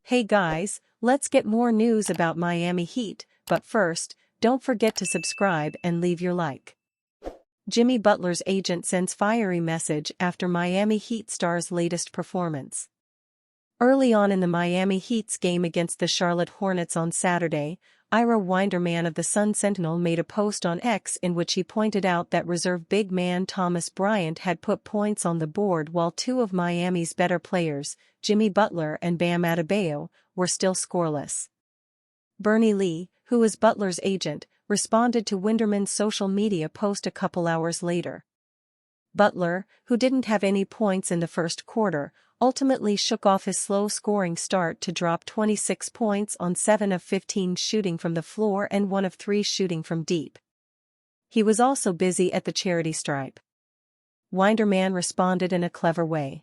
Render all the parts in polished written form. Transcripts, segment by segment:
Hey guys, let's get more news about Miami Heat, but first, don't forget to subscribe and leave your like. Jimmy Butler's agent sends fiery message after Miami Heat star's latest performance. Early on in the Miami Heat's game against the Charlotte Hornets on Saturday, Ira Winderman of the Sun-Sentinel made a post on X in which he pointed out that reserve big man Thomas Bryant had put points on the board while two of Miami's better players, Jimmy Butler and Bam Adebayo, were still scoreless. Bernie Lee, who is Butler's agent, responded to Winderman's social media post a couple hours later. Butler, who didn't have any points in the first quarter, ultimately shook off his slow-scoring start to drop 26 points on 7 of 15 shooting from the floor and 1 of 3 shooting from deep. He was also busy at the charity stripe. Winderman responded in a clever way.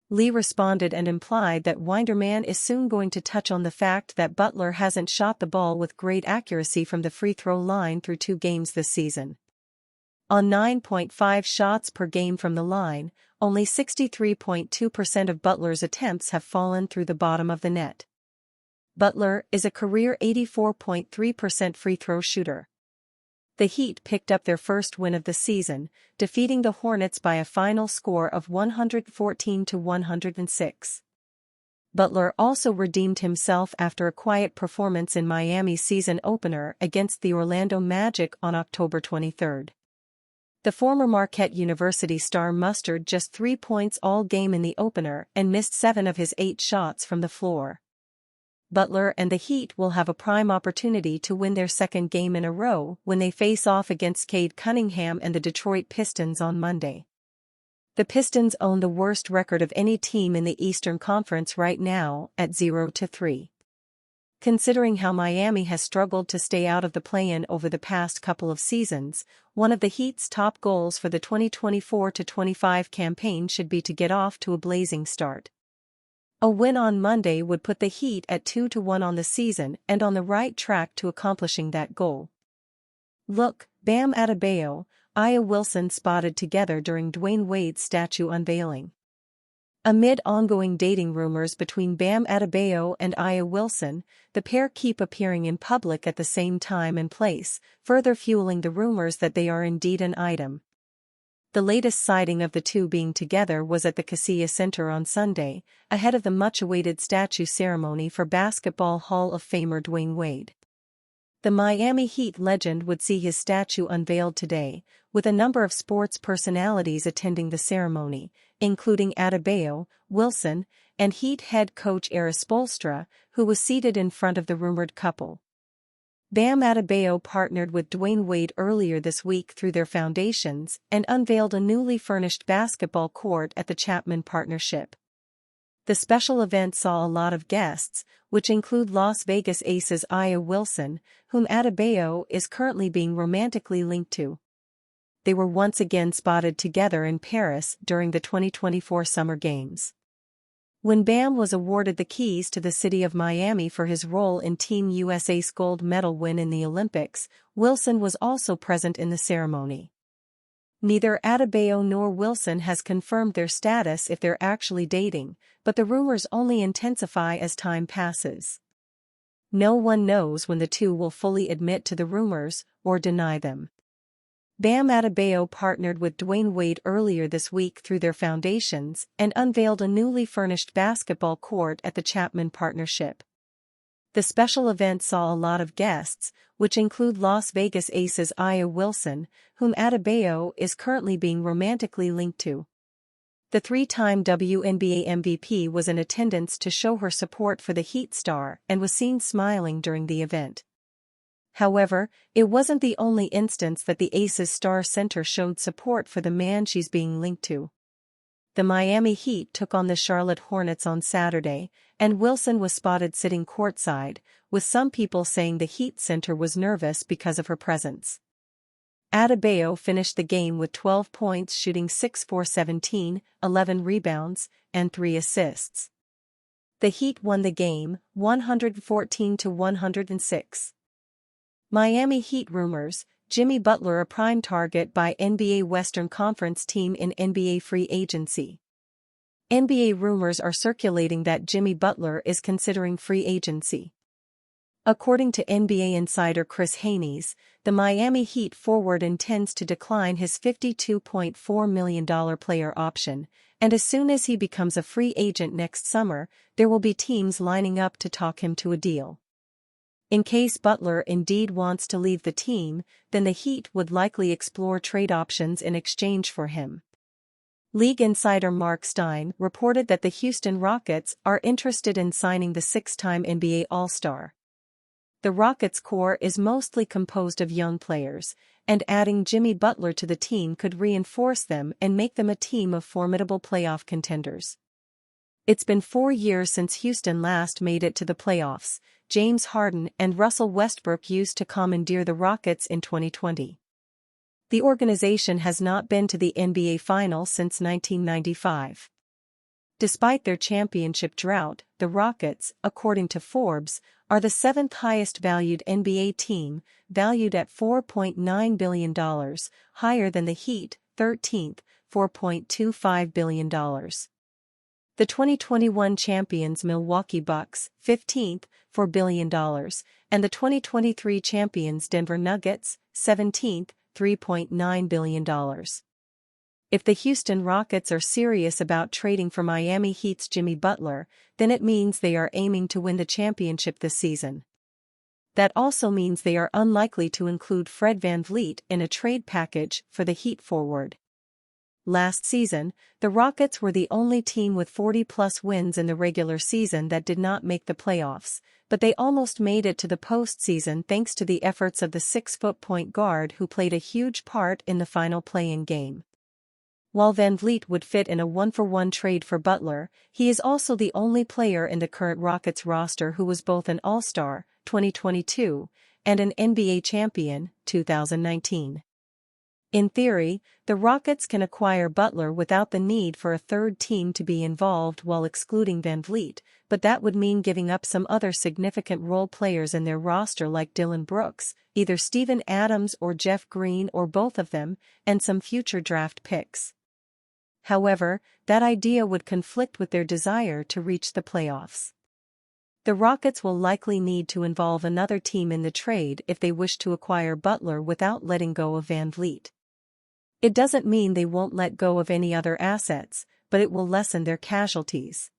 Lee responded and implied that Winderman is soon going to touch on the fact that Butler hasn't shot the ball with great accuracy from the free throw line through 2 games this season. On 9.5 shots per game from the line, only 63.2% of Butler's attempts have fallen through the bottom of the net. Butler is a career 84.3% free throw shooter. The Heat picked up their first win of the season, defeating the Hornets by a final score of 114-106. Butler also redeemed himself after a quiet performance in Miami's season opener against the Orlando Magic on October 23. The former Marquette University star mustered just 3 points all game in the opener and missed 7 of his 8 shots from the floor. Butler and the Heat will have a prime opportunity to win their second game in a row when they face off against Cade Cunningham and the Detroit Pistons on Monday. The Pistons own the worst record of any team in the Eastern Conference right now at 0-3. Considering how Miami has struggled to stay out of the play-in over the past couple of seasons, one of the Heat's top goals for the 2024-25 campaign should be to get off to a blazing start. A win on Monday would put the Heat at 2-1 on the season and on the right track to accomplishing that goal. Look, Bam Adebayo, Aya Wilson spotted together during Dwayne Wade's statue unveiling. Amid ongoing dating rumors between Bam Adebayo and Aya Wilson, the pair keep appearing in public at the same time and place, further fueling the rumors that they are indeed an item. The latest sighting of the two being together was at the Kaseya Center on Sunday, ahead of the much-awaited statue ceremony for Basketball Hall of Famer Dwayne Wade. The Miami Heat legend would see his statue unveiled today, with a number of sports personalities attending the ceremony, including Adebayo, Wilson, and Heat head coach Eris Spoelstra, who was seated in front of the rumored couple. Bam Adebayo partnered with Dwayne Wade earlier this week through their foundations and unveiled a newly furnished basketball court at the Chapman Partnership. The special event saw a lot of guests, which include Las Vegas Aces Aya Wilson, whom Adebayo is currently being romantically linked to. They were once again spotted together in Paris during the 2024 Summer Games. When Bam was awarded the keys to the city of Miami for his role in Team USA's gold medal win in the Olympics, Wilson was also present in the ceremony. Neither Adebayo nor Wilson has confirmed their status if they're actually dating, but the rumors only intensify as time passes. No one knows when the two will fully admit to the rumors or deny them. Bam Adebayo partnered with Dwayne Wade earlier this week through their foundations and unveiled a newly furnished basketball court at the Chapman Partnership. The special event saw a lot of guests, which include Las Vegas Aces Aya Wilson, whom Adebayo is currently being romantically linked to. The 3-time WNBA MVP was in attendance to show her support for the Heat star and was seen smiling during the event. However, it wasn't the only instance that the Aces star center showed support for the man she's being linked to. The Miami Heat took on the Charlotte Hornets on Saturday, and Wilson was spotted sitting courtside, with some people saying the Heat center was nervous because of her presence. Adebayo finished the game with 12 points, shooting 6 for 17, 11 rebounds, and 3 assists. The Heat won the game, 114-106. Miami Heat rumors. Jimmy Butler a prime target by NBA Western Conference team in NBA free agency. NBA rumors are circulating that Jimmy Butler is considering free agency. According to NBA insider Chris Haynes, the Miami Heat forward intends to decline his $52.4 million player option, and as soon as he becomes a free agent next summer, there will be teams lining up to talk him to a deal. In case Butler indeed wants to leave the team, then the Heat would likely explore trade options in exchange for him. League insider Mark Stein reported that the Houston Rockets are interested in signing the six-time NBA All-Star. The Rockets' core is mostly composed of young players, and adding Jimmy Butler to the team could reinforce them and make them a team of formidable playoff contenders. It's been 4 years since Houston last made it to the playoffs. James Harden and Russell Westbrook used to commandeer the Rockets in 2020. The organization has not been to the NBA Finals since 1995. Despite their championship drought, the Rockets, according to Forbes, are the seventh highest valued NBA team, valued at $4.9 billion, higher than the Heat, 13th, $4.25 billion. The 2021 champions Milwaukee Bucks, 15th, $4 billion, and the 2023 champions Denver Nuggets, 17th, $3.9 billion. If the Houston Rockets are serious about trading for Miami Heat's Jimmy Butler, then it means they are aiming to win the championship this season. That also means they are unlikely to include Fred VanVleet in a trade package for the Heat forward. Last season, the Rockets were the only team with 40-plus wins in the regular season that did not make the playoffs, but they almost made it to the postseason thanks to the efforts of the 6-foot point guard who played a huge part in the final play-in game. While VanVleet would fit in a one-for-one trade for Butler, he is also the only player in the current Rockets roster who was both an All-Star, 2022, and an NBA champion, 2019. In theory, the Rockets can acquire Butler without the need for a third team to be involved while excluding VanVleet, but that would mean giving up some other significant role players in their roster like Dillon Brooks, either Steven Adams or Jeff Green or both of them, and some future draft picks. However, that idea would conflict with their desire to reach the playoffs. The Rockets will likely need to involve another team in the trade if they wish to acquire Butler without letting go of VanVleet. It doesn't mean they won't let go of any other assets, but it will lessen their casualties.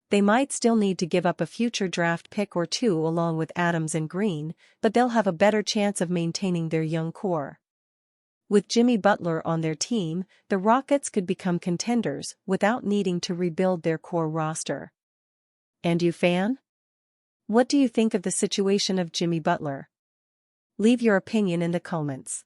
They might still need to give up a future draft pick or two along with Adams and Green, but they'll have a better chance of maintaining their young core. With Jimmy Butler on their team, the Rockets could become contenders without needing to rebuild their core roster. And you, fan? What do you think of the situation of Jimmy Butler? Leave your opinion in the comments.